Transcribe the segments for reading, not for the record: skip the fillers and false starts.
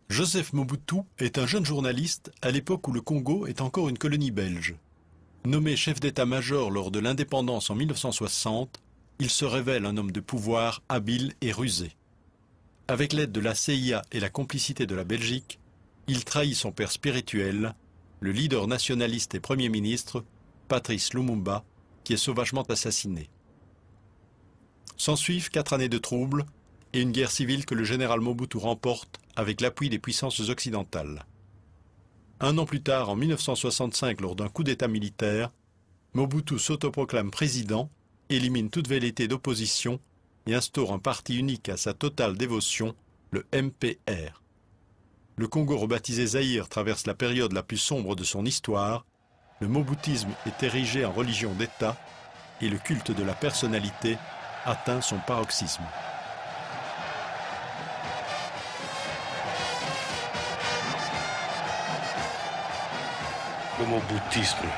Joseph Mobutu est un jeune journaliste à l'époque où le Congo est encore une colonie belge. Nommé chef d'état-major lors de l'indépendance en 1960, il se révèle un homme de pouvoir habile et rusé. Avec l'aide de la CIA et la complicité de la Belgique, il trahit son père spirituel, le leader nationaliste et premier ministre, Patrice Lumumba, qui est sauvagement assassiné. S'ensuivent 4 années de troubles et une guerre civile que le général Mobutu remporte avec l'appui des puissances occidentales. Un an plus tard, en 1965, lors d'un coup d'État militaire, Mobutu s'autoproclame président, élimine toute velléité d'opposition et instaure un parti unique à sa totale dévotion, le MPR. Le Congo rebaptisé Zaïre traverse la période la plus sombre de son histoire, le moboutisme est érigé en religion d'État et le culte de la personnalité atteint son paroxysme. Le moboutisme,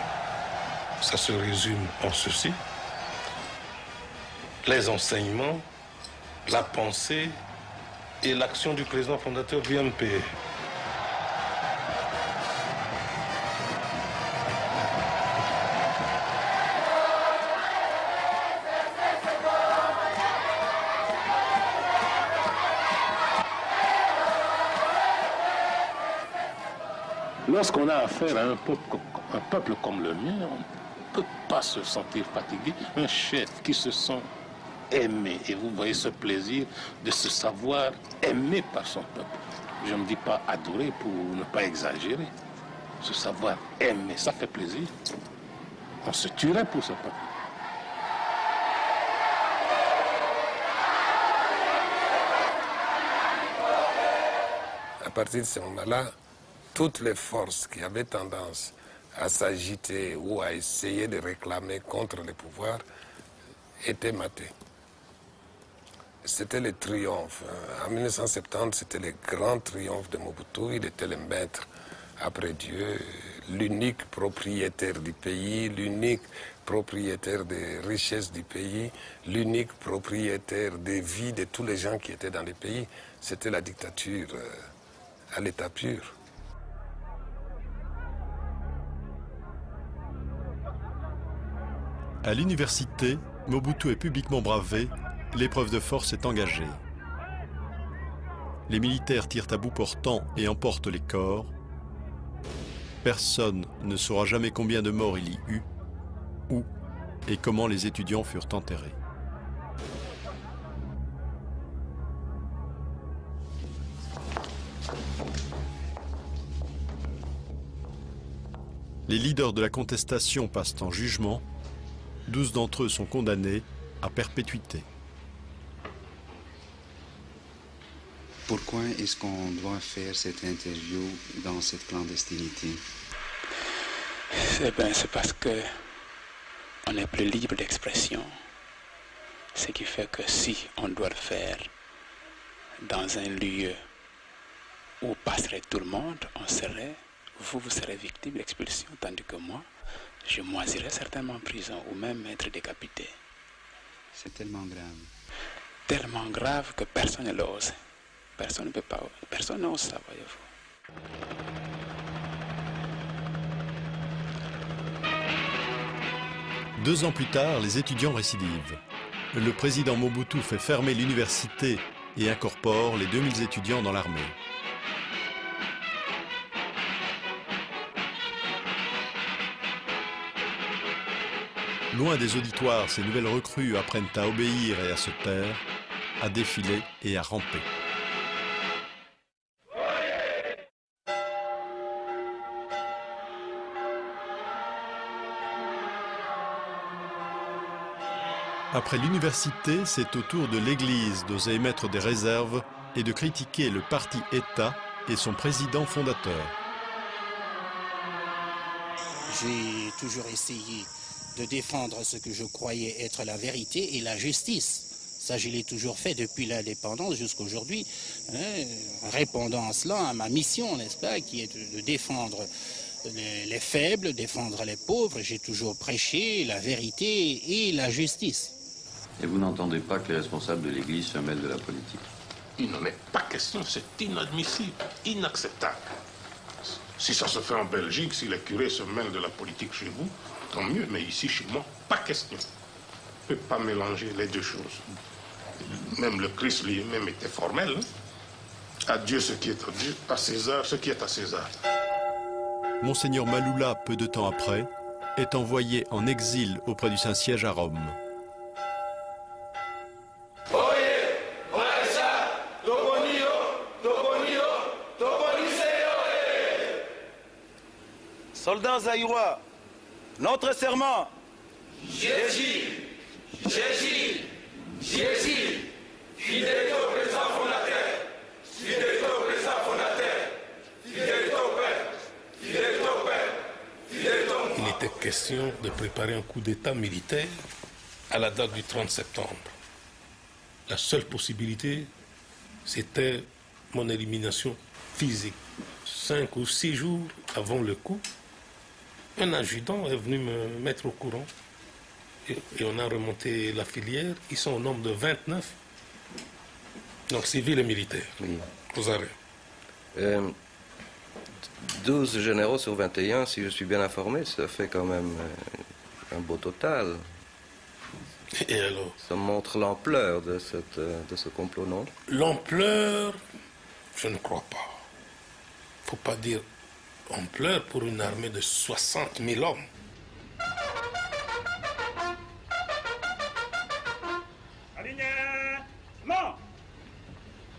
ça se résume en ceci. Les enseignements, la pensée et l'action du président fondateur du MPR. Lorsqu'on a affaire à un peuple comme le mien, on ne peut pas se sentir fatigué. Un chef qui se sent aimé, et vous voyez ce plaisir de se savoir aimé par son peuple. Je ne dis pas adoré pour ne pas exagérer. Se savoir aimé, ça fait plaisir. On se tuerait pour ce peuple. À partir de ce moment-là, toutes les forces qui avaient tendance à s'agiter ou à essayer de réclamer contre le pouvoir étaient matées. C'était le triomphe. En 1970, c'était le grand triomphe de Mobutu. Il était le maître après Dieu, l'unique propriétaire du pays, l'unique propriétaire des richesses du pays, l'unique propriétaire des vies de tous les gens qui étaient dans le pays. C'était la dictature à l'état pur. À l'université, Mobutu est publiquement bravé, l'épreuve de force est engagée. Les militaires tirent à bout portant et emportent les corps. Personne ne saura jamais combien de morts il y eut, où et comment les étudiants furent enterrés. Les leaders de la contestation passent en jugement. 12 d'entre eux sont condamnés à perpétuité. Pourquoi est-ce qu'on doit faire cette interview dans cette clandestinité? C'est parce que on est plus libre d'expression. Ce qui fait que si on doit le faire dans un lieu où passerait tout le monde, vous serez victime d'expulsion, tandis que moi, je moisirais certainement en prison ou même être décapité. C'est tellement grave. Tellement grave que personne ne l'ose. Personne ne peut pas. Personne n'ose ça, voyez-vous. 2 ans plus tard, les étudiants récidivent. Le président Mobutu fait fermer l'université et incorpore les 2000 étudiants dans l'armée. Loin des auditoires, ces nouvelles recrues apprennent à obéir et à se taire, à défiler et à ramper. Après l'université, c'est au tour de l'Église d'oser émettre des réserves et de critiquer le parti État et son président fondateur. J'ai toujours essayé de défendre ce que je croyais être la vérité et la justice. Ça, je l'ai toujours fait depuis l'indépendance jusqu'à aujourd'hui, répondant à cela, à ma mission, n'est-ce pas, qui est de défendre les faibles, défendre les pauvres. J'ai toujours prêché la vérité et la justice. Et vous n'entendez pas que les responsables de l'Église se mêlent de la politique? Il n'en est pas question, c'est inadmissible, inacceptable. Si ça se fait en Belgique, si les curés se mêlent de la politique chez vous, tant mieux, mais ici, chez moi, pas question. On ne peut pas mélanger les deux choses. Même le Christ lui-même était formel. À Dieu ce qui est à Dieu, à César ce qui est à César. Monseigneur Maloula, peu de temps après, est envoyé en exil auprès du Saint-Siège à Rome. Soldats zaïrois, notre serment. J'agis, fidèle au président fondateur, fidèle au président fondateur, fidèle au Père, fidèle au Père, fidèle au Père. Il était question de préparer un coup d'État militaire à la date du 30 septembre. La seule possibilité, c'était mon élimination physique. 5 ou 6 jours avant le coup, un adjudant est venu me mettre au courant et on a remonté la filière. Ils sont au nombre de 29, donc civils et militaires, oui. Aux arrêts. 12 généraux sur 21, si je suis bien informé, ça fait quand même un beau total. Et alors? Ça montre l'ampleur de ce complot, non? L'ampleur, je ne crois pas. Il ne faut pas dire ampleur pour une armée de 60 000 hommes. Alignement.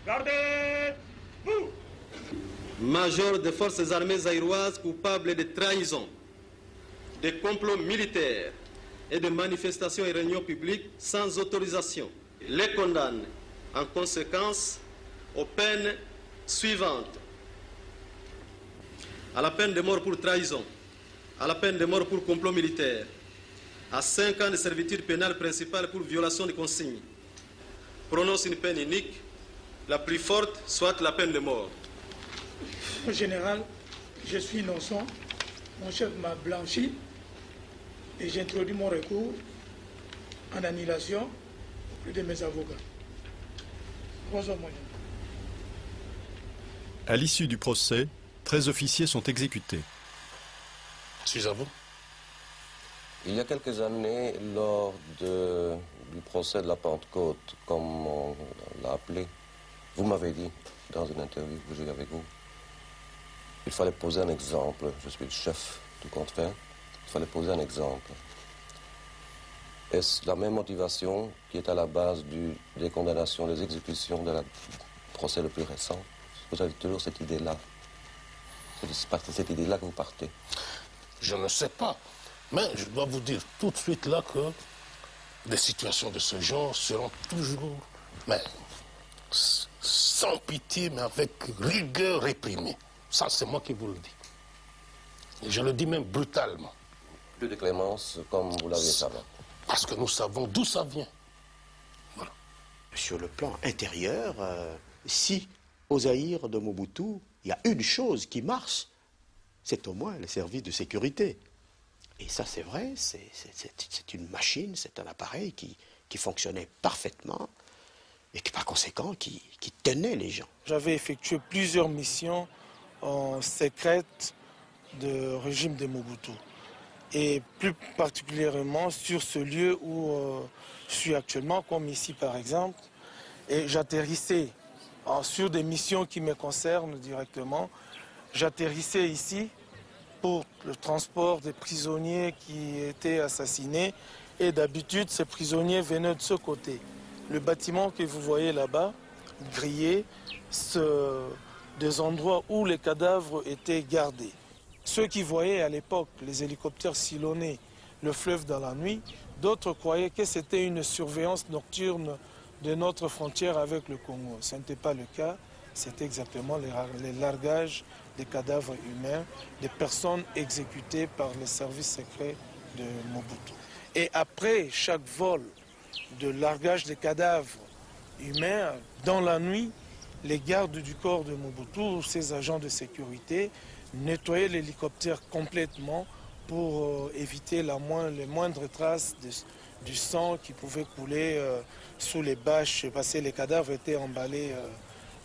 Gardez-vous. Major des forces armées zaïroises coupables de trahison, de complots militaires et de manifestations et réunions publiques sans autorisation, les condamne en conséquence aux peines suivantes. À la peine de mort pour trahison, à la peine de mort pour complot militaire, à 5 ans de servitude pénale principale pour violation de consignes. Prononce une peine unique, la plus forte soit la peine de mort. Au général, je suis innocent, mon chef m'a blanchi et j'ai introduit mon recours en annulation auprès de mes avocats. Bonsoir, mon. À l'issue du procès, 13 officiers sont exécutés. Suis à vous. Il y a quelques années, lors du procès de la Pentecôte, comme on l'a appelé, vous m'avez dit, dans une interview que j'ai eue avec vous, il fallait poser un exemple. Je suis le chef du compte fait. Il fallait poser un exemple. Est-ce la même motivation qui est à la base des condamnations, des exécutions du procès le plus récent? Vous avez toujours cette idée-là. C'est cette idée-là que vous partez. Je ne sais pas. Mais je dois vous dire tout de suite là que des situations de ce genre seront toujours, mais sans pitié, mais avec rigueur réprimée. Ça, c'est moi qui vous le dis. Et je le dis même brutalement. Plus de clémence, comme vous l'avez savé. Parce que nous savons d'où ça vient. Voilà. Sur le plan intérieur, si au Zaïre de Mobutu, il y a une chose qui marche, c'est au moins les services de sécurité. Et ça, c'est vrai, c'est une machine, c'est un appareil qui fonctionnait parfaitement et qui, par conséquent, qui tenait les gens. J'avais effectué plusieurs missions secrètes de régime de Mobutu. Et plus particulièrement sur ce lieu où je suis actuellement, comme ici par exemple. Et j'atterrissais sur des missions qui me concernent directement. J'atterrissais ici pour le transport des prisonniers qui étaient assassinés. Et d'habitude, ces prisonniers venaient de ce côté. Le bâtiment que vous voyez là-bas, grillé, des endroits où les cadavres étaient gardés. Ceux qui voyaient à l'époque les hélicoptères sillonner le fleuve dans la nuit D'autres croyaient que c'était une surveillance nocturne de notre frontière avec le Congo. Ce n'était pas le cas, c'était exactement les largages des cadavres humains, des personnes exécutées par les services secrets de Mobutu. Et après chaque vol de largage des cadavres humains, dans la nuit, les gardes du corps de Mobutu, ces agents de sécurité, nettoyaient l'hélicoptère complètement pour éviter les moindres traces du sang qui pouvait couler sous les bâches, parce que les cadavres étaient emballés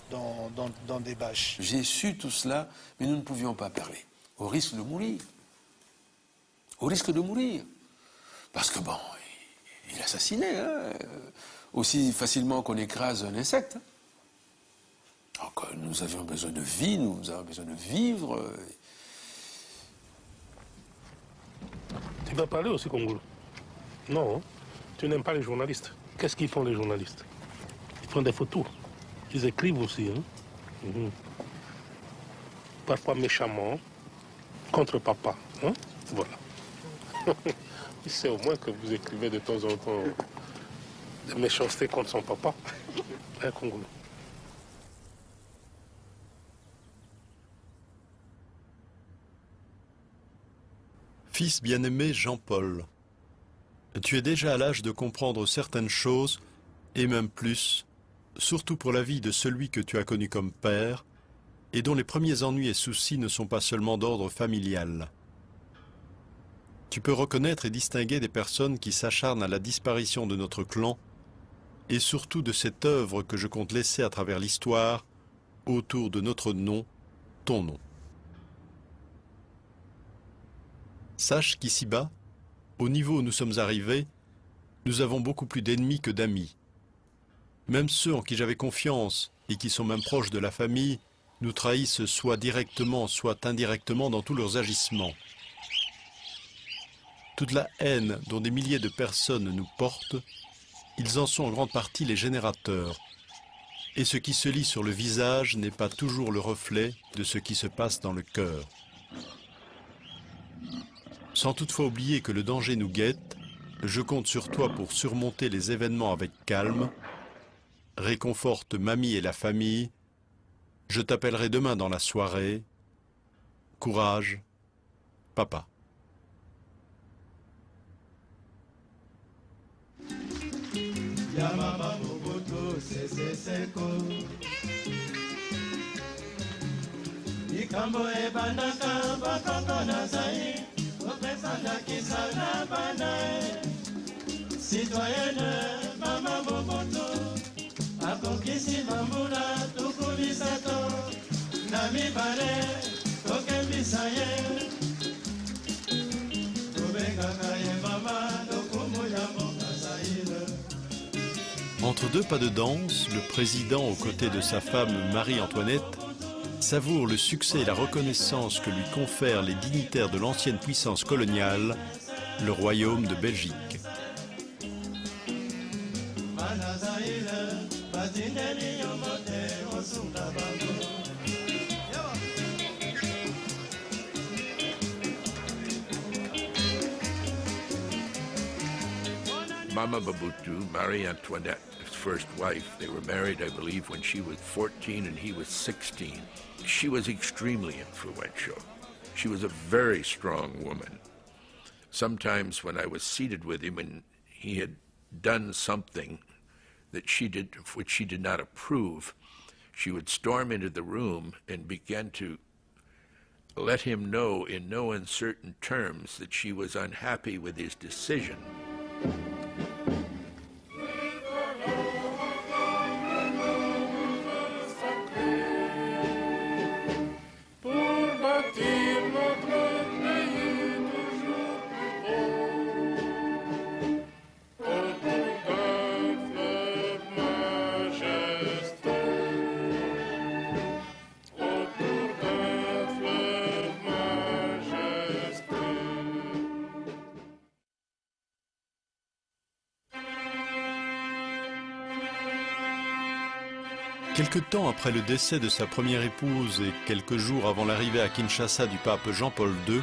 dans des bâches. J'ai su tout cela, mais nous ne pouvions pas parler, au risque de mourir. Au risque de mourir. Parce que bon, il assassinait, hein, aussi facilement qu'on écrase un insecte. Donc nous avions besoin de vie, nous avions besoin de vivre. Tu vas parler aussi Congolo? Non, tu n'aimes pas les journalistes. Qu'est-ce qu'ils font les journalistes? Ils font des photos. Ils écrivent aussi. Hein? Parfois méchamment, contre papa. Hein? Voilà. Il sait au moins que vous écrivez de temps en temps des méchancetés contre son papa. Hein, Congolo? Fils bien-aimé Jean-Paul, tu es déjà à l'âge de comprendre certaines choses, et même plus, surtout pour la vie de celui que tu as connu comme père, et dont les premiers ennuis et soucis ne sont pas seulement d'ordre familial. Tu peux reconnaître et distinguer des personnes qui s'acharnent à la disparition de notre clan, et surtout de cette œuvre que je compte laisser à travers l'histoire, autour de notre nom, ton nom. Sache qu'ici-bas, au niveau où nous sommes arrivés, nous avons beaucoup plus d'ennemis que d'amis. Même ceux en qui j'avais confiance et qui sont même proches de la famille nous trahissent soit directement, soit indirectement dans tous leurs agissements. Toute la haine dont des milliers de personnes nous portent, ils en sont en grande partie les générateurs. Et ce qui se lit sur le visage n'est pas toujours le reflet de ce qui se passe dans le cœur. Sans toutefois oublier que le danger nous guette, je compte sur toi pour surmonter les événements avec calme. Réconforte mamie et la famille. Je t'appellerai demain dans la soirée. Courage, papa. Yamama Mobutu Sese Seko Ikambo ebandaka bakoko na zai Opesanda kisana banae Citoyenne Mama Mobutu Akokisi bambula tukubisato Nami bale tokembisa ye Kubengaka ye mama dokumu ya moka zaire. Entre deux pas de danse, le président, aux côtés de sa femme Marie-Antoinette, savoure le succès et la reconnaissance que lui confèrent les dignitaires de l'ancienne puissance coloniale, le royaume de Belgique. Mama Mobutu, Marie-Antoinette's first wife, they were married, I believe, when she was 14 and he was 16. She was extremely influential. She was a very strong woman. Sometimes when I was seated with him and he had done something that which she did not approve, she would storm into the room and begin to let him know in no uncertain terms that she was unhappy with his decision. Quelque temps après le décès de sa première épouse et quelques jours avant l'arrivée à Kinshasa du pape Jean-Paul II,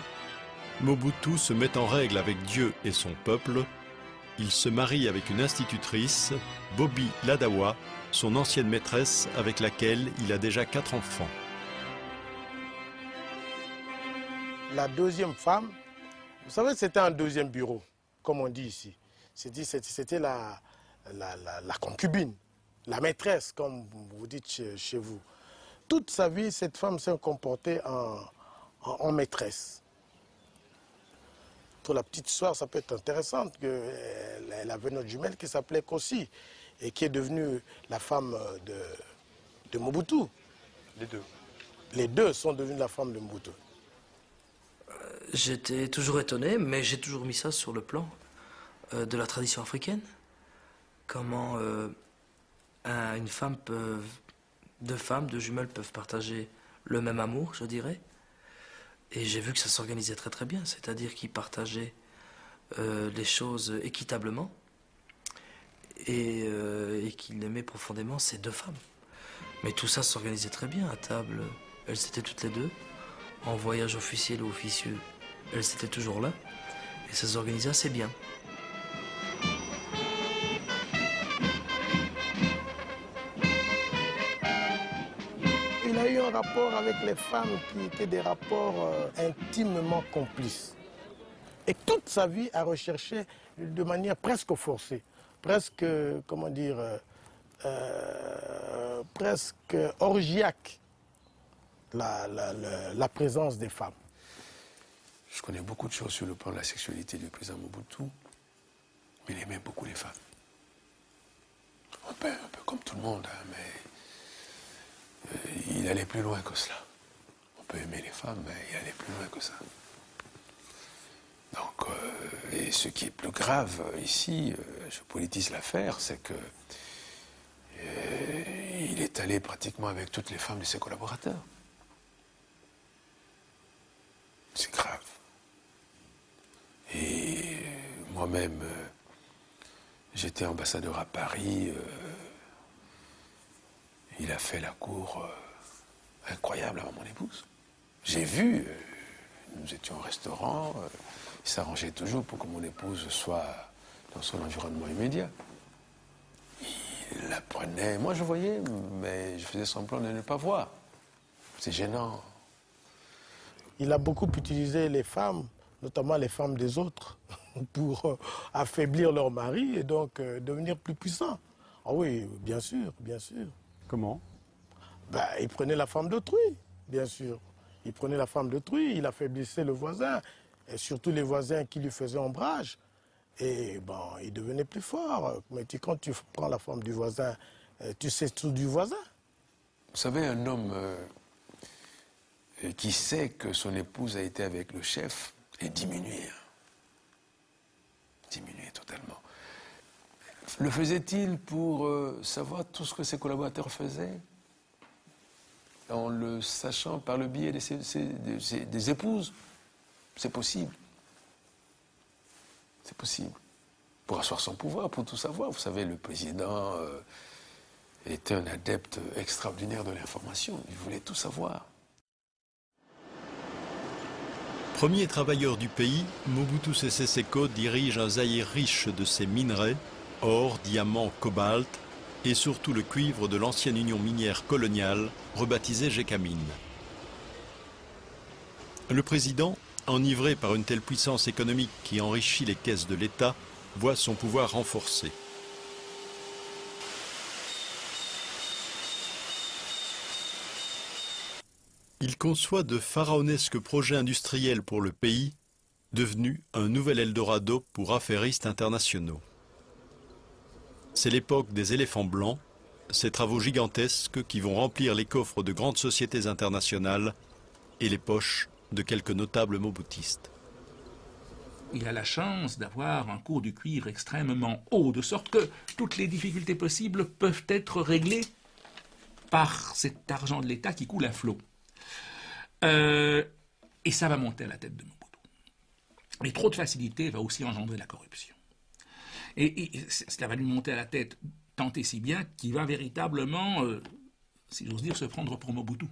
Mobutu se met en règle avec Dieu et son peuple il se marie avec une institutrice, Bobby Ladawa, son ancienne maîtresse avec laquelle il a déjà 4 enfants. La deuxième femme, vous savez, c'était un deuxième bureau, comme on dit ici. C'était la concubine, la maîtresse, comme vous dites chez vous. Toute sa vie, cette femme s'est comportée en maîtresse. Pour la petite histoire, ça peut être intéressant qu'elle avait notre jumelle qui s'appelait Kossi et qui est devenue la femme de Mobutu. Les deux. Les deux sont devenus la femme de Mobutu. J'étais toujours étonné, mais j'ai toujours mis ça sur le plan de la tradition africaine. Comment deux femmes, deux jumelles peuvent partager le même amour, je dirais. Et j'ai vu que ça s'organisait très très bien, c'est-à-dire qu'ils partageaient les choses équitablement et qu'ils aimaient profondément ces deux femmes. Mais tout ça s'organisait très bien à table. Elles étaient toutes les deux. En voyage officiel ou officieux, elles étaient toujours là. Et ça s'organisait assez bien. Il a eu un rapport avec les femmes qui étaient des rapports intimement complices. Et toute sa vie a recherché de manière presque forcée, presque, comment dire, presque orgiaque, la présence des femmes. Je connais beaucoup de choses sur le plan de la sexualité du président Mobutu, mais il aimait beaucoup les femmes. Un peu comme tout le monde, hein, mais il allait plus loin que cela. On peut aimer les femmes, mais il allait plus loin que ça. Donc, et ce qui est plus grave ici, je politise l'affaire, c'est que il est allé pratiquement avec toutes les femmes de ses collaborateurs. C'est grave. Et moi-même, j'étais ambassadeur à Paris. Il a fait la cour incroyable à mon épouse. J'ai vu, nous étions au restaurant, il s'arrangeait toujours pour que mon épouse soit dans son environnement immédiat. Il la prenait, moi je voyais, mais je faisais semblant de ne pas voir. C'est gênant. Il a beaucoup utilisé les femmes, notamment les femmes des autres, pour affaiblir leur mari et donc devenir plus puissant. Ah oui, bien sûr, bien sûr. Comment? Il prenait la femme d'autrui, bien sûr. Il prenait la femme d'autrui, il affaiblissait le voisin, et surtout les voisins qui lui faisaient ombrage. Et il devenait plus fort. Mais quand tu prends la femme du voisin, tu sais tout du voisin. Vous savez, un homme qui sait que son épouse a été avec le chef est diminué. Diminué totalement. Le faisait-il pour savoir tout ce que ses collaborateurs faisaient? En le sachant par le biais des épouses? C'est possible. C'est possible. Pour asseoir son pouvoir, pour tout savoir. Vous savez, le président était un adepte extraordinaire de l'information. Il voulait tout savoir. Premier travailleur du pays, Mobutu Sese Seko dirige un Zaïre riche de ses minerais, or, diamants, cobalt, et surtout le cuivre de l'ancienne union minière coloniale, rebaptisée Gécamine. Le président, enivré par une telle puissance économique qui enrichit les caisses de l'État, voit son pouvoir renforcé. Il conçoit de pharaonesques projets industriels pour le pays, devenu un nouvel Eldorado pour affairistes internationaux. C'est l'époque des éléphants blancs, ces travaux gigantesques qui vont remplir les coffres de grandes sociétés internationales et les poches de quelques notables mobutistes. Il a la chance d'avoir un cours du cuivre extrêmement haut, de sorte que toutes les difficultés possibles peuvent être réglées par cet argent de l'État qui coule à flot. Et ça va monter à la tête de Mobutu. Mais trop de facilité va aussi engendrer la corruption. Et cela va lui monter à la tête tant et si bien qu'il va véritablement, si j'ose dire, se prendre pour Mobutu.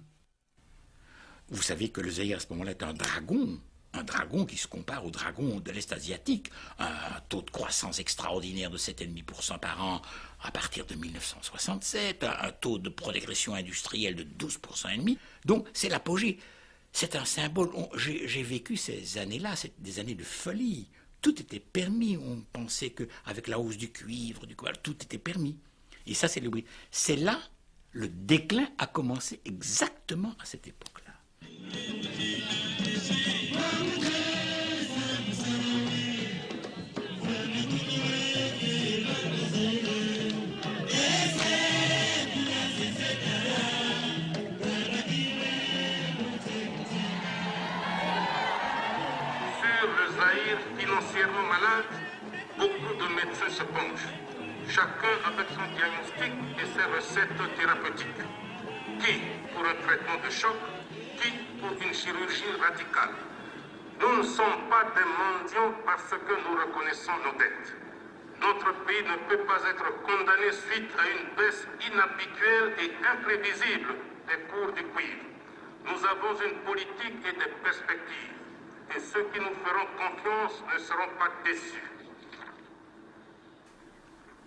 Vous savez que le Zaïre à ce moment-là est un dragon. un dragon qui se compare au dragon de l'Est asiatique. Un taux de croissance extraordinaire de 7,5% par an à partir de 1967, un taux de progression industrielle de 12,5%. Donc c'est l'apogée. C'est un symbole. J'ai vécu ces années-là, des années de folie. Tout était permis. On pensait qu'avec la hausse du cuivre, du cobalt, tout était permis. Et ça, c'est le bruit. C'est là, le déclin a commencé exactement à cette époque-là. Financièrement malade, beaucoup de médecins se penchent, chacun avec son diagnostic et ses recettes thérapeutiques. Qui pour un traitement de choc, qui pour une chirurgie radicale. Nous ne sommes pas des mendiants parce que nous reconnaissons nos dettes. Notre pays ne peut pas être condamné suite à une baisse inhabituelle et imprévisible des cours du cuivre. Nous avons une politique et des perspectives. Et ceux qui nous feront confiance ne seront pas déçus.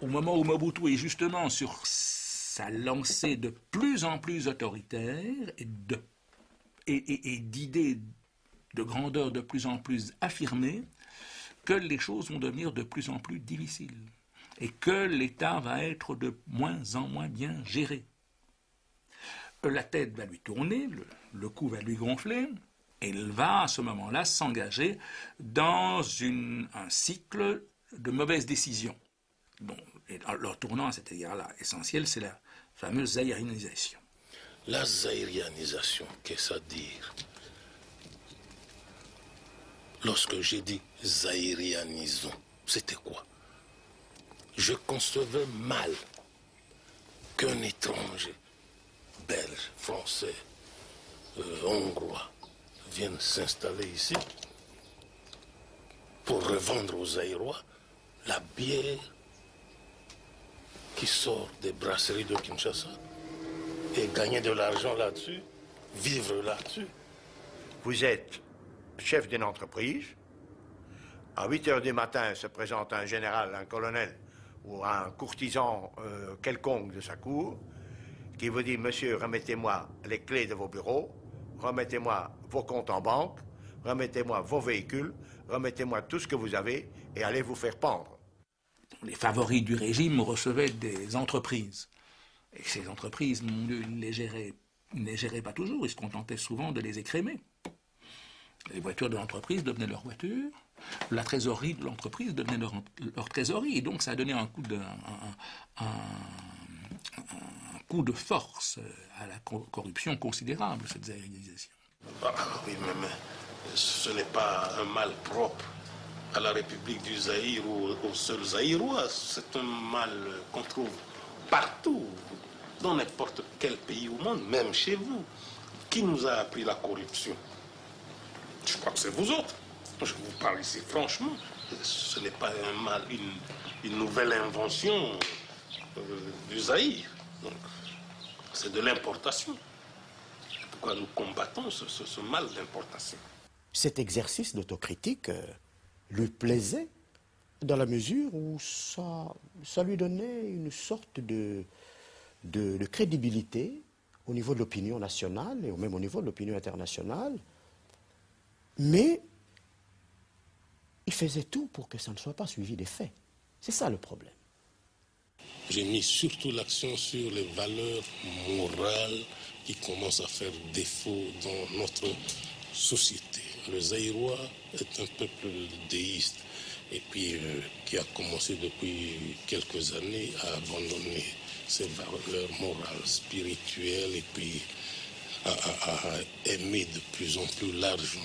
Au moment où Mobutu est justement sur sa lancée de plus en plus autoritaire et d'idées de grandeur de plus en plus affirmées, que les choses vont devenir de plus en plus difficiles et que l'État va être de moins en moins bien géré. La tête va lui tourner, le cou va lui gonfler, et il va, à ce moment-là, s'engager dans un cycle de mauvaises décisions. Bon, et leur tournant à cet égard-là, essentiel, c'est la fameuse zaïrianisation. La zaïrianisation, qu'est-ce à dire? Lorsque j'ai dit zaïrianisons, c'était quoi? Je concevais mal qu'un étranger, belge, français, hongrois, viennent s'installer ici pour revendre aux Zaïrois la bière qui sort des brasseries de Kinshasa et gagner de l'argent là-dessus, vivre là-dessus. Vous êtes chef d'une entreprise. À 8 heures du matin se présente un général, un colonel ou un courtisan quelconque de sa cour qui vous dit « Monsieur, remettez-moi les clés de vos bureaux, remettez-moi vos comptes en banque, remettez-moi vos véhicules, remettez-moi tout ce que vous avez et allez vous faire pendre. » Les favoris du régime recevaient des entreprises. Et ces entreprises, mon Dieu, ils ne les géraient pas toujours, ils se contentaient souvent de les écrémer. Les voitures de l'entreprise devenaient leurs voitures, la trésorerie de l'entreprise devenait leur trésorerie, et donc ça a donné un coup de force à la corruption considérable, cette zaïrisation. Ah, oui, mais ce n'est pas un mal propre à la République du Zaïre ou aux seuls Zaïrois. C'est un mal qu'on trouve partout, dans n'importe quel pays au monde, même chez vous. Qui nous a appris la corruption? Je crois que c'est vous autres. Je vous parle ici franchement. Ce n'est pas un mal, une nouvelle invention du Zaïre. Donc, c'est de l'importation. Pourquoi nous combattons ce mal d'importation? Cet exercice d'autocritique lui plaisait dans la mesure où ça lui donnait une sorte de crédibilité au niveau de l'opinion nationale et même au niveau de l'opinion internationale. Mais il faisait tout pour que ça ne soit pas suivi des faits. C'est ça le problème. J'ai mis surtout l'accent sur les valeurs morales qui commencent à faire défaut dans notre société. Le Zaïrois est un peuple déiste et puis qui a commencé depuis quelques années à abandonner ses valeurs morales, spirituelles et puis à aimer de plus en plus l'argent,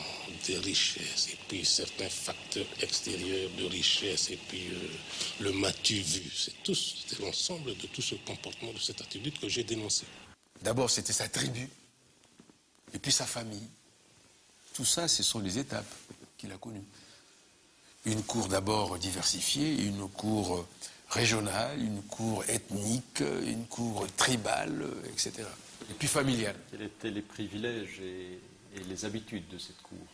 des richesses et puis certains facteurs extérieurs de richesse et puis le m'as-tu vu. C'est l'ensemble de tout ce comportement, de cette attitude que j'ai dénoncé. D'abord, c'était sa tribu et puis sa famille. Tout ça, ce sont les étapes qu'il a connues. Une cour d'abord diversifiée, une cour régionale, une cour ethnique, une cour tribale, etc. Et puis familiale. Quels étaient les privilèges et les habitudes de cette cour?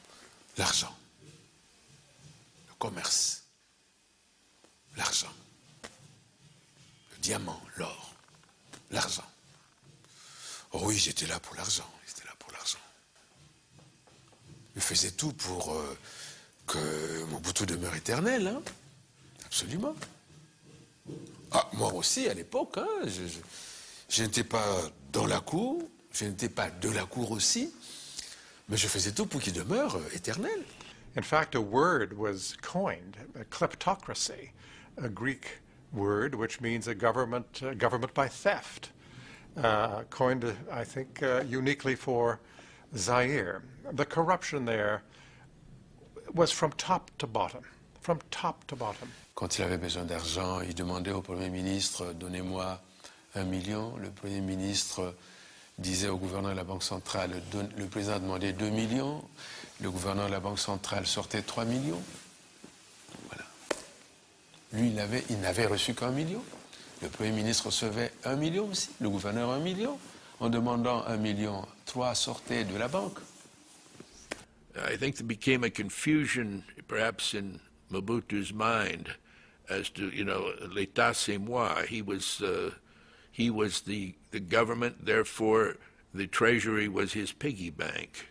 L'argent, le commerce, l'argent, le diamant, l'or, l'argent. Oh oui, j'étais là pour l'argent, j'étais là pour l'argent. Je faisais tout pour que Mobutu demeure éternel, hein? Absolument. Ah, moi aussi, à l'époque, hein, je n'étais pas dans la cour, je n'étais pas de la cour aussi, mais je faisais tout pour qu'il demeure éternel. In fact, a word was coined, a kleptocracy, a Greek word which means a government by theft, coined, I think, uniquely for Zaire. The corruption there was from top to bottom, from top to bottom. Quand il avait besoin d'argent, il demandait au Premier ministre « Donnez-moi 1 million ». Le Premier ministre disait au gouverneur de la Banque centrale, le président demandait 2 millions, le gouverneur de la Banque centrale sortait 3 millions. Voilà. Lui, il n'avait reçu qu'1 million. Le Premier ministre recevait 1 million aussi, le gouverneur 1 million. En demandant 1 million, 3 sortaient de la banque. I think there became a confusion, perhaps in Mobutu's mind, as to, you know, l'état c'est moi. He was the government, therefore the treasury was his piggy bank.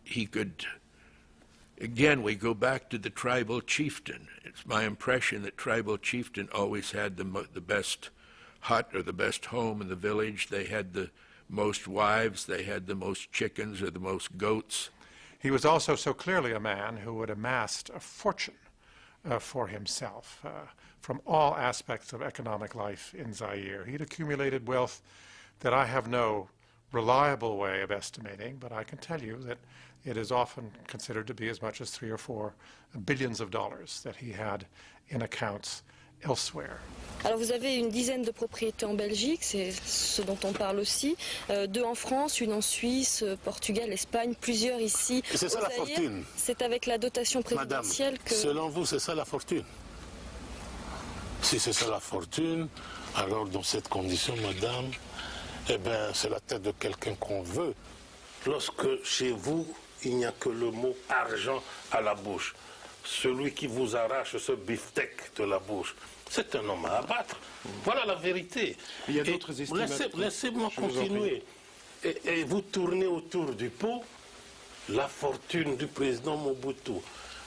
He could, again, we go back to the tribal chieftain. It's my impression that tribal chieftain always had the best hut or the best home in the village. They had the most wives, they had the most chickens or the most goats. He was also so clearly a man who had amassed a fortune for himself from all aspects of economic life in Zaire. He'd accumulated wealth that I have no reliable way of estimating, but I can tell you that it is often considered to be as much as 3 or 4 billions of dollars that he had in accounts elsewhere. Alors vous avez une dizaine de propriétés en Belgique, c'est ce dont on parle aussi, 2 en France, 1 en Suisse, Portugal, Espagne, plusieurs ici. C'est ça la fortune. C'est avec la dotation présidentielle Madame, que... selon vous, c'est ça la fortune? Si c'est ça la fortune, alors dans cette condition, madame, eh bien, c'est la tête de quelqu'un qu'on veut. Lorsque chez vous, il n'y a que le mot argent à la bouche, celui qui vous arrache ce beefsteak de la bouche, c'est un homme à abattre. Voilà la vérité. Il y a d'autres estimations. Laissez-moi continuer. Et vous tournez autour du pot la fortune du président Mobutu.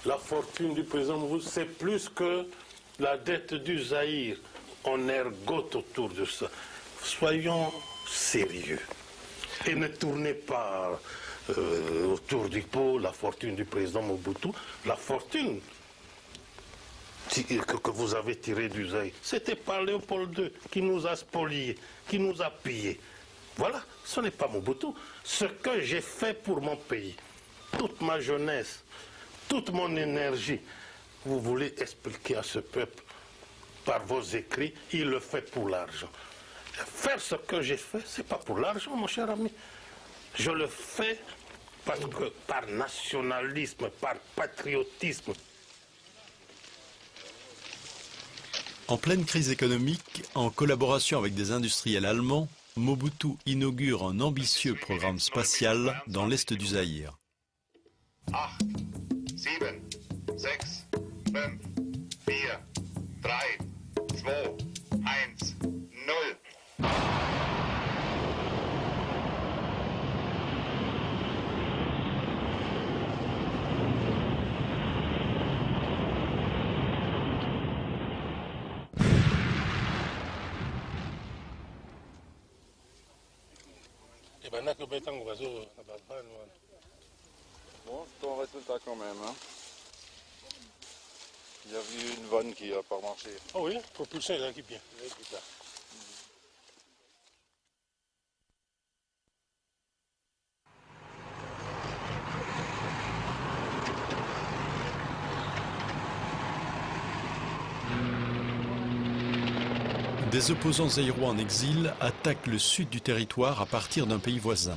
La fortune du président Mobutu, c'est plus que la dette du Zaïre. On ergote autour de ça. Soyons sérieux. Et ne tournez pas autour du pot la fortune du président Mobutu. La fortune que vous avez tirée du Zaïre, c'était par Léopold II qui nous a spoliés, qui nous a pillés. Voilà, ce n'est pas Mobutu. Ce que j'ai fait pour mon pays, toute ma jeunesse, toute mon énergie, vous voulez expliquer à ce peuple par vos écrits, il le fait pour l'argent. Faire ce que j'ai fait, ce n'est pas pour l'argent, mon cher ami. Je le fais parce que par nationalisme, par patriotisme. En pleine crise économique, en collaboration avec des industriels allemands, Mobutu inaugure un ambitieux programme spatial dans l'est du Zaïre. 8, 7, 6, 5, 4, 3, 2, 1, 0. Bon, c'est ton résultat quand même. Hein. Il y a eu une vanne qui n'a pas marché. Ah oui, propulsion, il équipe bien. Des opposants zaïrois en exil attaquent le sud du territoire à partir d'un pays voisin.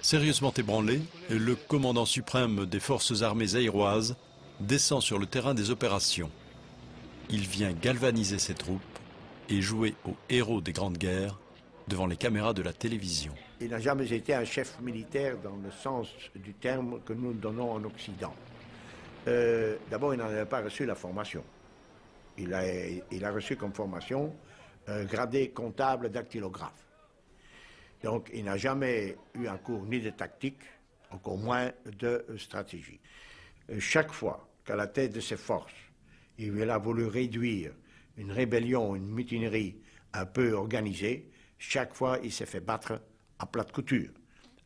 Sérieusement ébranlé, le commandant suprême des forces armées zaïroises descend sur le terrain des opérations. Il vient galvaniser ses troupes et jouer aux héros des grandes guerres devant les caméras de la télévision. Il n'a jamais été un chef militaire dans le sens du terme que nous donnons en Occident. D'abord, il n'en avait pas reçu la formation. Il a reçu comme formation gradé comptable dactylographe. Donc, il n'a jamais eu un cours ni de tactique, encore moins de stratégie. Chaque fois qu'à la tête de ses forces, il a voulu réduire une rébellion, une mutinerie un peu organisée, chaque fois il s'est fait battre à plat de couture.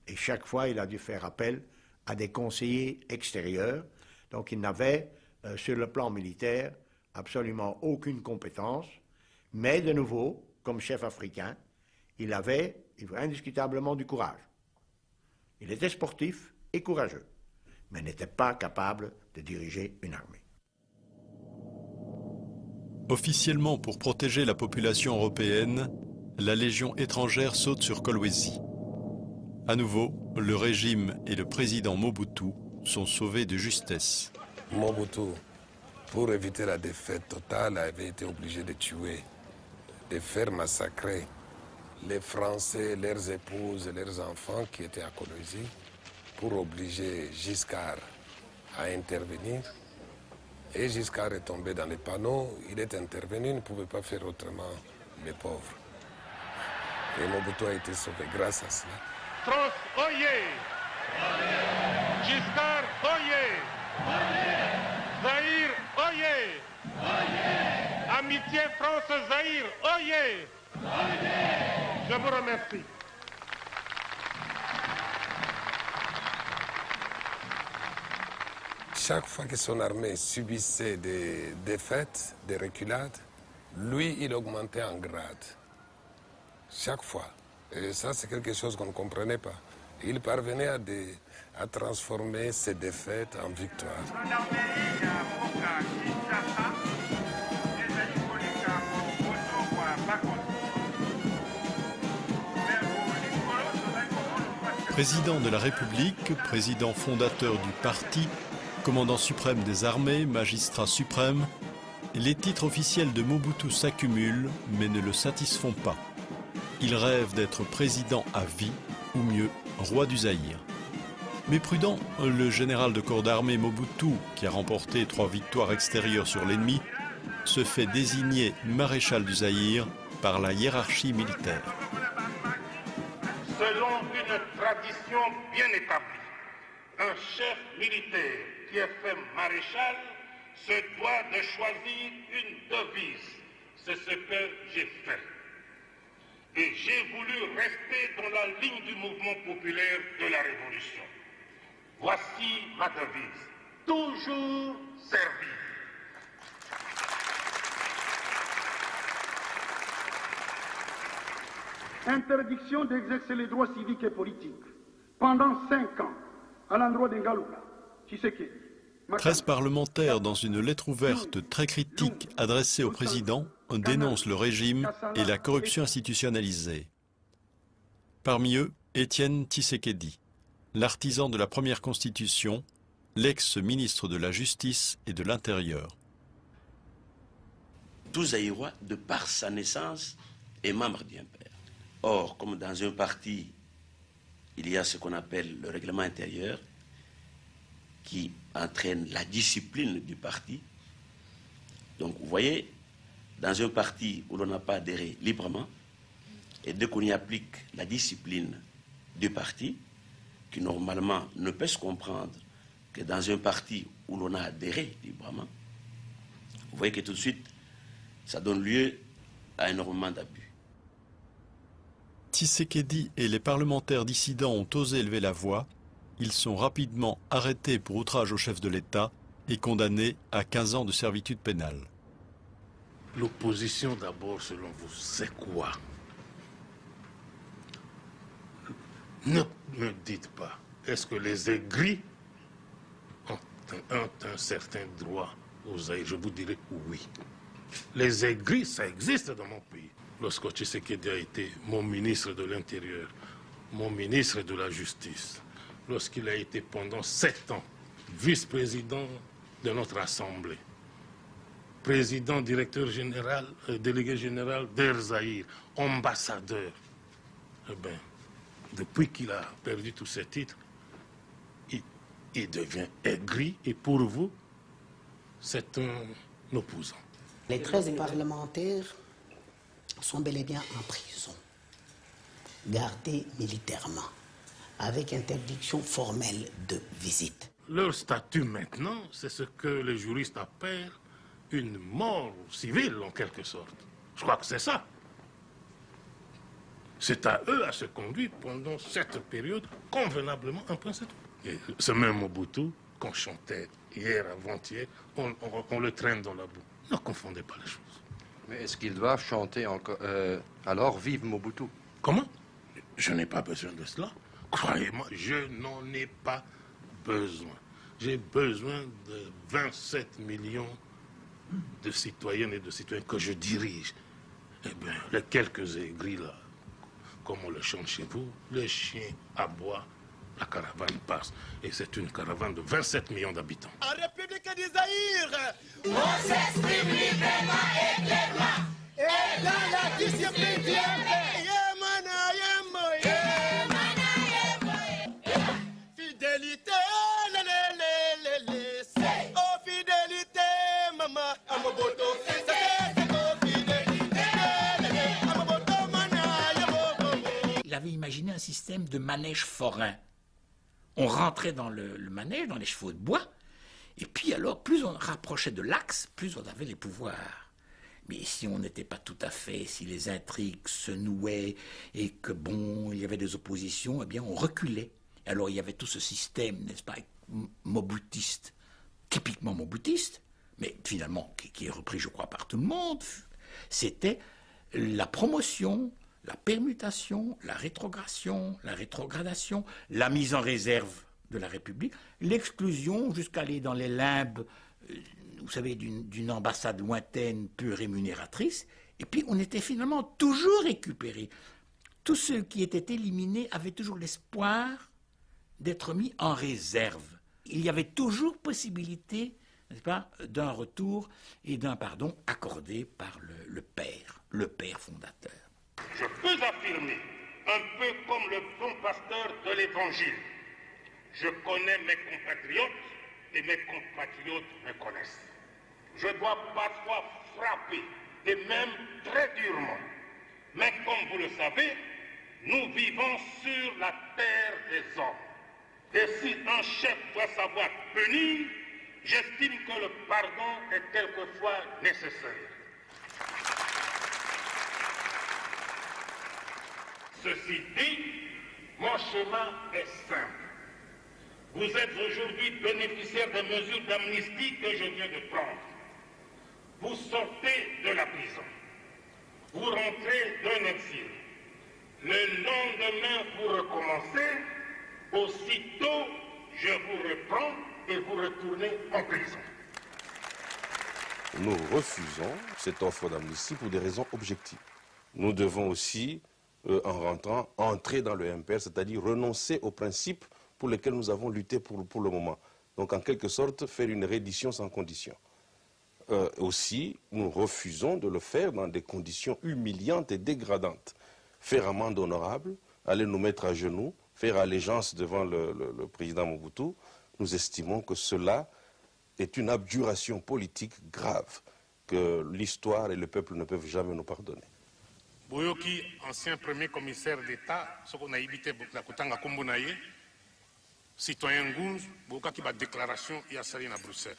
Et chaque fois il a dû faire appel à des conseillers extérieurs. Donc il n'avait, sur le plan militaire, absolument aucune compétence. Mais de nouveau, comme chef africain, il avait indiscutablement du courage. Il était sportif et courageux, mais n'était pas capable de diriger une armée. Officiellement, pour protéger la population européenne, la Légion étrangère saute sur Kolwezi. À nouveau, le régime et le président Mobutu sont sauvés de justesse. Mobutu, pour éviter la défaite totale, avait été obligé de tuer, de faire massacrer les Français, leurs épouses et leurs enfants qui étaient à Kolwezi, pour obliger Giscard à intervenir. Et Giscard est tombé dans les panneaux, il est intervenu, il ne pouvait pas faire autrement, les pauvres. Et Mobutu a été sauvé grâce à cela. France, oyez! Giscard, oyez! Zaïre, oyez! Amitié France-Zaïre, oyez! Je vous remercie. Chaque fois que son armée subissait des défaites, des reculades, lui, il augmentait en grade. Chaque fois. Et ça, c'est quelque chose qu'on ne comprenait pas. Il parvenait à transformer ses défaites en victoires. Président de la République, président fondateur du parti, commandant suprême des armées, magistrat suprême, les titres officiels de Mobutu s'accumulent mais ne le satisfont pas. Il rêve d'être président à vie, ou mieux, roi du Zaïre. Mais prudent, le général de corps d'armée Mobutu, qui a remporté 3 victoires extérieures sur l'ennemi, se fait désigner maréchal du Zaïre par la hiérarchie militaire. Selon une tradition bien établie, un chef militaire qui est fait maréchal se doit de choisir une devise. C'est ce que j'ai fait. Et j'ai voulu rester dans la ligne du mouvement populaire de la Révolution. Voici ma devise. Toujours servir. Interdiction d'exercer les droits civiques et politiques pendant 5 ans à l'endroit d'Ngalula, Tshisekedi. 13 parlementaires, dans une lettre ouverte très critique adressée au président, dénoncent le régime et la corruption institutionnalisée. Parmi eux, Étienne Tshisekedi, l'artisan de la première constitution, l'ex-ministre de la Justice et de l'Intérieur. Tout Zaïrois, de par sa naissance, est membre d'un père. Or, comme dans un parti, il y a ce qu'on appelle le règlement intérieur, qui entraîne la discipline du parti. Donc, vous voyez, dans un parti où l'on n'a pas adhéré librement, et dès qu'on y applique la discipline du parti, qui normalement ne peut se comprendre que dans un parti où l'on a adhéré librement, vous voyez que tout de suite, ça donne lieu à énormément d'abus. Tshisekedi et les parlementaires dissidents ont osé élever la voix. Ils sont rapidement arrêtés pour outrage au chef de l'État et condamnés à 15 ans de servitude pénale. L'opposition d'abord, selon vous, c'est quoi? Ne me dites pas. Est-ce que les aigris ont un certain droit aux Zaïre? Je vous dirais oui. Les aigris, ça existe dans mon pays. Lorsque Tshisekedi a été mon ministre de l'Intérieur, mon ministre de la Justice, lorsqu'il a été pendant 7 ans vice-président de notre Assemblée, président, directeur général, délégué général d'Air Zaïre, ambassadeur. Eh bien, depuis qu'il a perdu tous ses titres, il devient aigri et pour vous, c'est un opposant. Les 13 parlementaires sont bel et bien en prison, gardés militairement, avec interdiction formelle de visite. Leur statut maintenant, c'est ce que les juristes appellent une mort civile en quelque sorte. Je crois que c'est ça. C'est à eux à se conduire pendant cette période convenablement en principe. Et ce même Mobutu qu'on chantait hier, avant-hier, on le traîne dans la boue. Ne confondez pas les choses. Mais est-ce qu'ils doivent chanter encore alors vive Mobutu? Comment? Je n'ai pas besoin de cela. Croyez-moi, je n'en ai pas besoin. J'ai besoin de 27 millions de citoyennes et de citoyens que je dirige. Eh bien, les quelques aigris là, comme on le chante chez vous, les chiens aboient, la caravane passe. Et c'est une caravane de 27 millions d'habitants. En République du Zaïre, on s'exprime librement et clairement. Et dans la discipline du fidélité, oh fidélité, maman, à Mobutu. Il avait imaginé un système de manège forain. On rentrait dans le manège, dans les chevaux de bois, et puis alors, plus on rapprochait de l'axe, plus on avait les pouvoirs. Mais si on n'était pas tout à fait, si les intrigues se nouaient, et que bon, il y avait des oppositions, eh bien on reculait. Alors il y avait tout ce système, n'est-ce pas, mobutiste, typiquement mobutiste, mais finalement qui est repris, je crois, par tout le monde. C'était la promotion, la permutation, la rétrogradation, la mise en réserve de la République, l'exclusion jusqu'à aller dans les limbes, vous savez, d'une ambassade lointaine peu rémunératrice, et puis on était finalement toujours récupérés. Tous ceux qui étaient éliminés avaient toujours l'espoir d'être mis en réserve. Il y avait toujours possibilité, n'est-ce pas, d'un retour et d'un pardon accordé par le père fondateur. Je peux affirmer, un peu comme le bon pasteur de l'Évangile, je connais mes compatriotes et mes compatriotes me connaissent. Je dois parfois frapper, et même très durement. Mais comme vous le savez, nous vivons sur la terre des hommes. Et si un chef doit savoir punir, j'estime que le pardon est quelquefois nécessaire. Ceci dit, mon chemin est simple. Vous êtes aujourd'hui bénéficiaire des mesures d'amnistie que je viens de prendre. Vous sortez de la prison. Vous rentrez d'un exil. Le lendemain, vous recommencez. Aussitôt, je vous reprends et vous retournez en prison. Nous refusons cette offre d'amnistie pour des raisons objectives. Nous devons aussi, en rentrant, entrer dans le MPR, c'est-à-dire renoncer aux principes pour lesquels nous avons lutté pour le moment. Donc, en quelque sorte, faire une reddition sans condition. Aussi, nous refusons de le faire dans des conditions humiliantes et dégradantes. Faire amende honorable, aller nous mettre à genoux, faire allégeance devant le président Mobutu, nous estimons que cela est une abjuration politique grave que l'histoire et le peuple ne peuvent jamais nous pardonner. Boyoki, ancien premier commissaire d'État, ce qu'on a évité la Kotanga Kombonaye, citoyen Gounz, Boyoka qui va déclaration il y a sali à Bruxelles.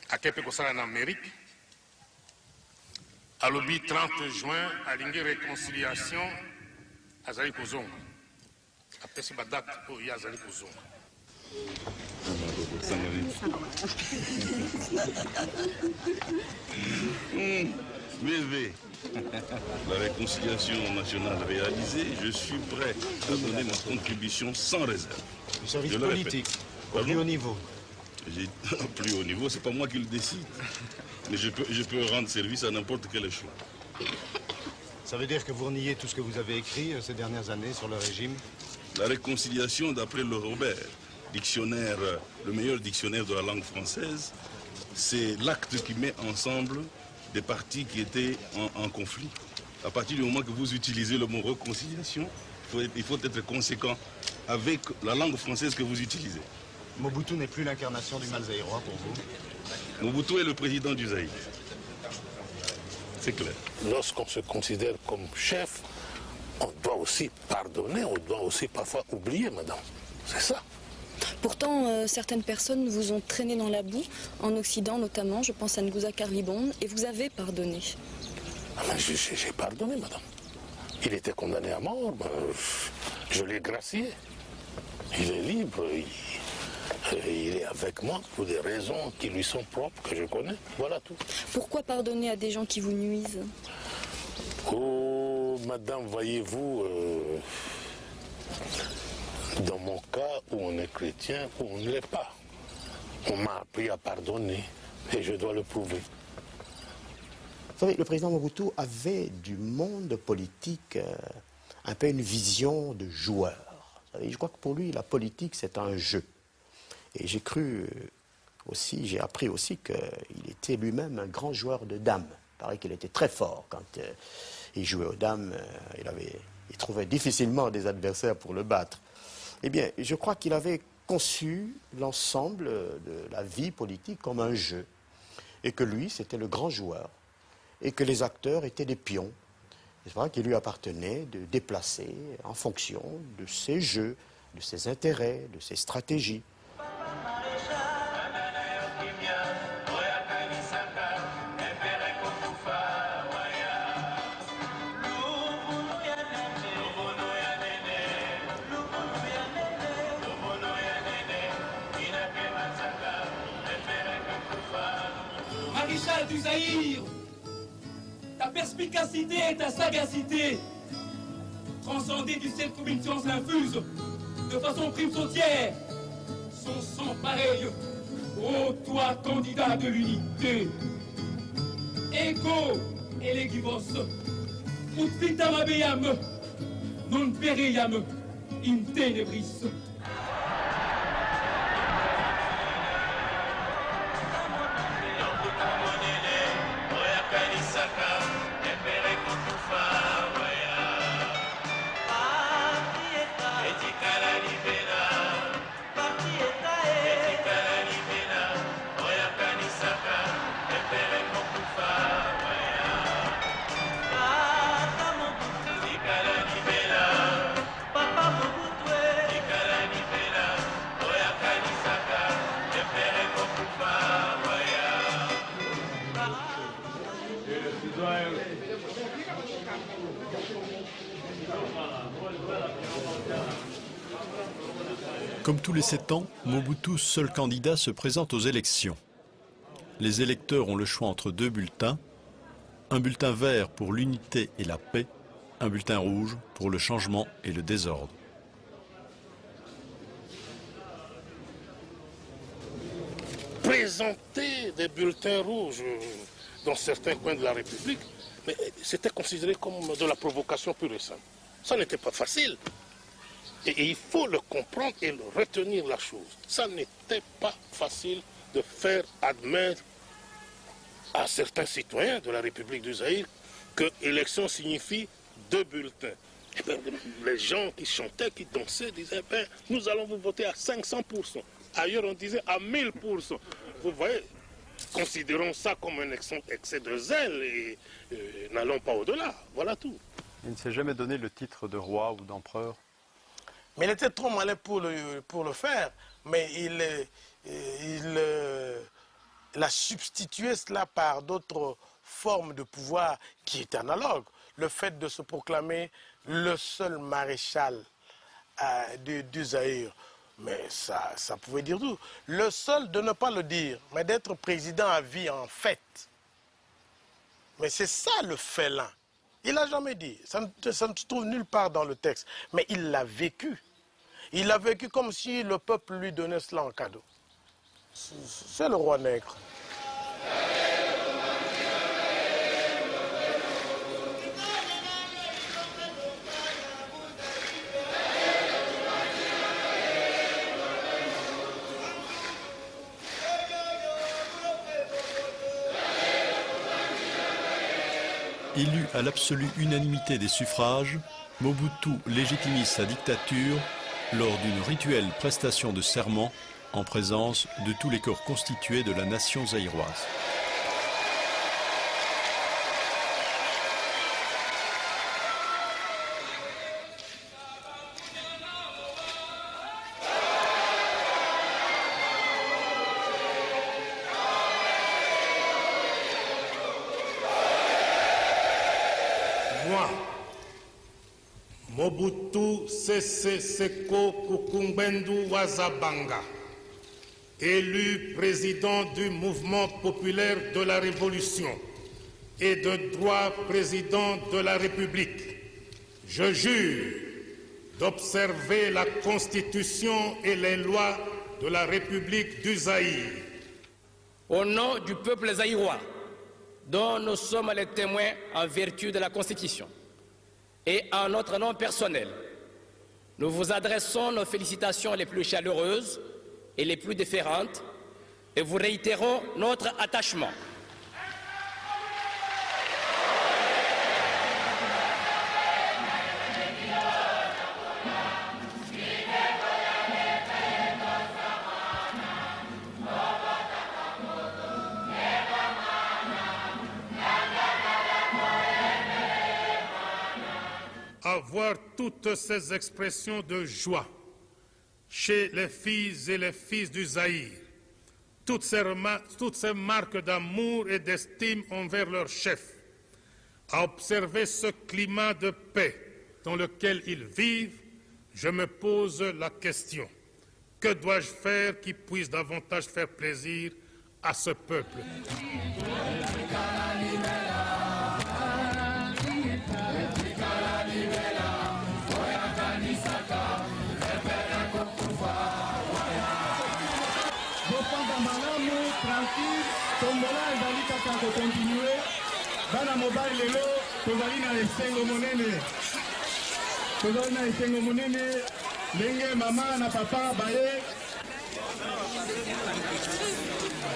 À Kepe Kosala en Amérique, à l'objet 30 juin, à l'ingé réconciliation, à Zali Kozong. Après ce date, il y a Zali Kozong. BV, la réconciliation nationale réalisée, je suis prêt à donner ma contribution sans réserve. Le service politique, au plus haut niveau. Au plus haut niveau, c'est pas moi qui le décide. Mais je peux rendre service à n'importe quel échelon. Ça veut dire que vous reniez tout ce que vous avez écrit ces dernières années sur le régime? La réconciliation, d'après le Robert, dictionnaire, le meilleur dictionnaire de la langue française, c'est l'acte qui met ensemble des partis qui étaient en conflit. À partir du moment que vous utilisez le mot réconciliation, il faut être conséquent avec la langue française que vous utilisez. Mobutu n'est plus l'incarnation du mal zaïrois pour vous? Mobutu est le président du Zaïre. C'est clair. Lorsqu'on se considère comme chef, on doit aussi pardonner, on doit aussi parfois oublier, madame. C'est ça. Pourtant, certaines personnes vous ont traîné dans la boue, en Occident notamment, je pense à Nguza Karlibon, et vous avez pardonné. Ah, mais j'ai pardonné, madame. Il était condamné à mort, ben, je l'ai gracié. Il est libre, il est avec moi pour des raisons qui lui sont propres, que je connais. Voilà tout. Pourquoi pardonner à des gens qui vous nuisent? Oh, madame, voyez-vous, dans mon cas, où on est chrétien, où on ne l'est pas. On m'a appris à pardonner et je dois le prouver. Vous savez, le président Mobutu avait du monde politique un peu une vision de joueur. Vous savez, je crois que pour lui, la politique, c'est un jeu. Et j'ai cru aussi, j'ai appris aussi qu'il était lui-même un grand joueur de dames. Il paraît qu'il était très fort quand il jouait aux dames. Il trouvait difficilement des adversaires pour le battre. Eh bien, je crois qu'il avait conçu l'ensemble de la vie politique comme un jeu. Et que lui, c'était le grand joueur. Et que les acteurs étaient des pions. C'est vrai qu'il lui appartenait de déplacer en fonction de ses jeux, de ses intérêts, de ses stratégies. Maréchal du Zaïre, ta perspicacité et ta sagacité, transcendées du ciel comme une science infuse, de façon prime sautière, sont sans pareil. Ô toi, candidat de l'unité, ego elegivos, ut vitam habeam, non pereiam in tenebris. Comme tous les 7 ans, Mobutu, seul candidat, se présente aux élections. Les électeurs ont le choix entre 2 bulletins, un bulletin vert pour l'unité et la paix, un bulletin rouge pour le changement et le désordre. Présenter des bulletins rouges dans certains coins de la République, mais c'était considéré comme de la provocation pure et simple. Ça n'était pas facile. Et il faut le comprendre et le retenir la chose. Ça n'était pas facile de faire admettre à certains citoyens de la République du Zaïre que élection signifie 2 bulletins. Et bien, les gens qui chantaient, qui dansaient, disaient ben, nous allons vous voter à 500%. Ailleurs, on disait à 1000%. Vous voyez, considérons ça comme un excès de zèle et n'allons pas au-delà. Voilà tout. Il ne s'est jamais donné le titre de roi ou d'empereur. Mais il était trop malin pour le faire, mais il a substitué cela par d'autres formes de pouvoir qui étaient analogues. Le fait de se proclamer le seul maréchal du Zaïre, mais ça pouvait dire tout. Le seul de ne pas le dire, mais d'être président à vie en fait. Mais c'est ça le félin. Il n'a jamais dit, ça ne se trouve nulle part dans le texte, mais il l'a vécu. Il l'a vécu comme si le peuple lui donnait cela en cadeau. C'est le roi nègre. élu à l'absolue unanimité des suffrages, Mobutu légitimise sa dictature lors d'une rituelle prestation de serment en présence de tous les corps constitués de la nation zaïroise. Moi, Mobutu Sese Seko Kukumbwendu Wazabanga, élu président du mouvement populaire de la Révolution et de droit président de la République, je jure d'observer la Constitution et les lois de la République du Zaïre. Au nom du peuple zaïrois, dont nous sommes les témoins en vertu de la Constitution, et en notre nom personnel, nous vous adressons nos félicitations les plus chaleureuses et les plus déférentes et vous réitérons notre attachement. Avoir toutes ces expressions de joie chez les filles et les fils du Zaïre, toutes ces marques d'amour et d'estime envers leur chef, à observer ce climat de paix dans lequel ils vivent, je me pose la question, que dois-je faire qui puisse davantage faire plaisir à ce peuple? Tombola ezali kaka kokontinue bana mobali lelo tozali na esengo monene ndenge mama na papa baye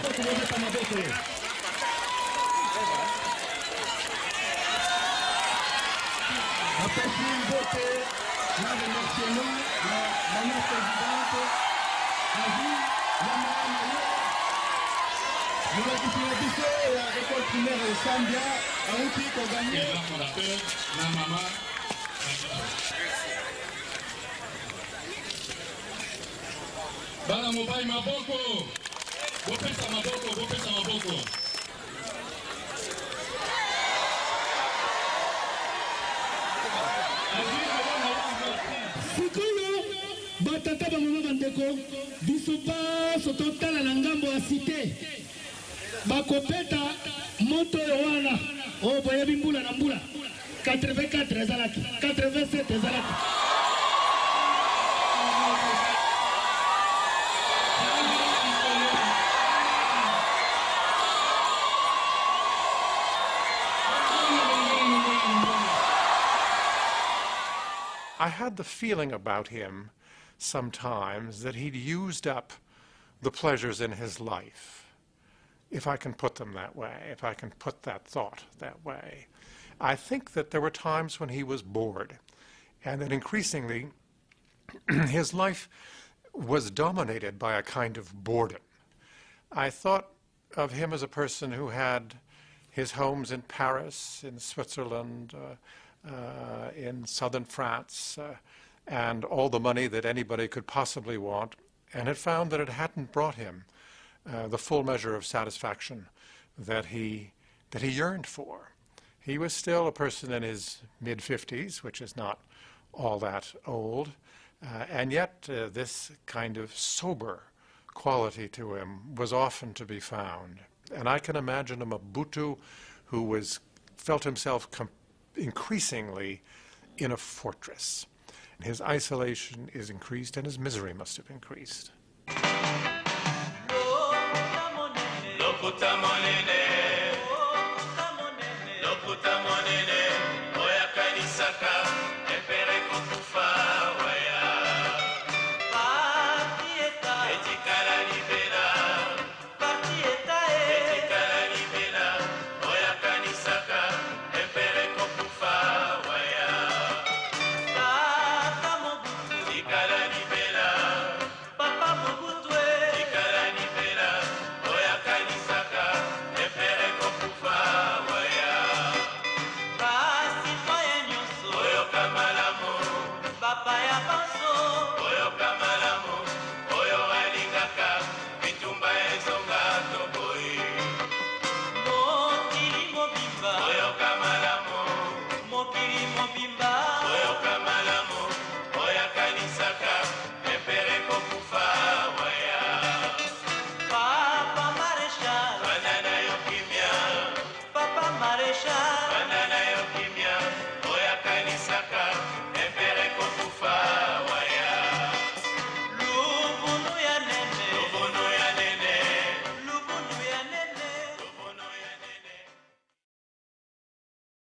tokobeta maboko apesi mbote na remerciement na mama présidente azi yamana nous avons fait l'école primaire de Sambia, à Outi, pour gagner. La maman. Bana mobile maboko. Bopesa maboko. Sikoyo, batata bamama bandeko, biso paso totala na ngambo ya cité. Bakopeta moto wana o boyebi mbula na mbula 84 ezalaki 87 ezalaki I had the feeling about him sometimes that he'd used up the pleasures in his life. If I can put them that way, if I can put that thought that way. I think that there were times when he was bored, and that increasingly his life was dominated by a kind of boredom. I thought of him as a person who had his homes in Paris, in Switzerland, in southern France, and all the money that anybody could possibly want, and had found that it hadn't brought him the full measure of satisfaction that he yearned for. He was still a person in his mid-50s, which is not all that old, and yet this kind of sober quality to him was often to be found. And I can imagine a Mobutu who felt himself increasingly in a fortress. His isolation is increased, and his misery must have increased.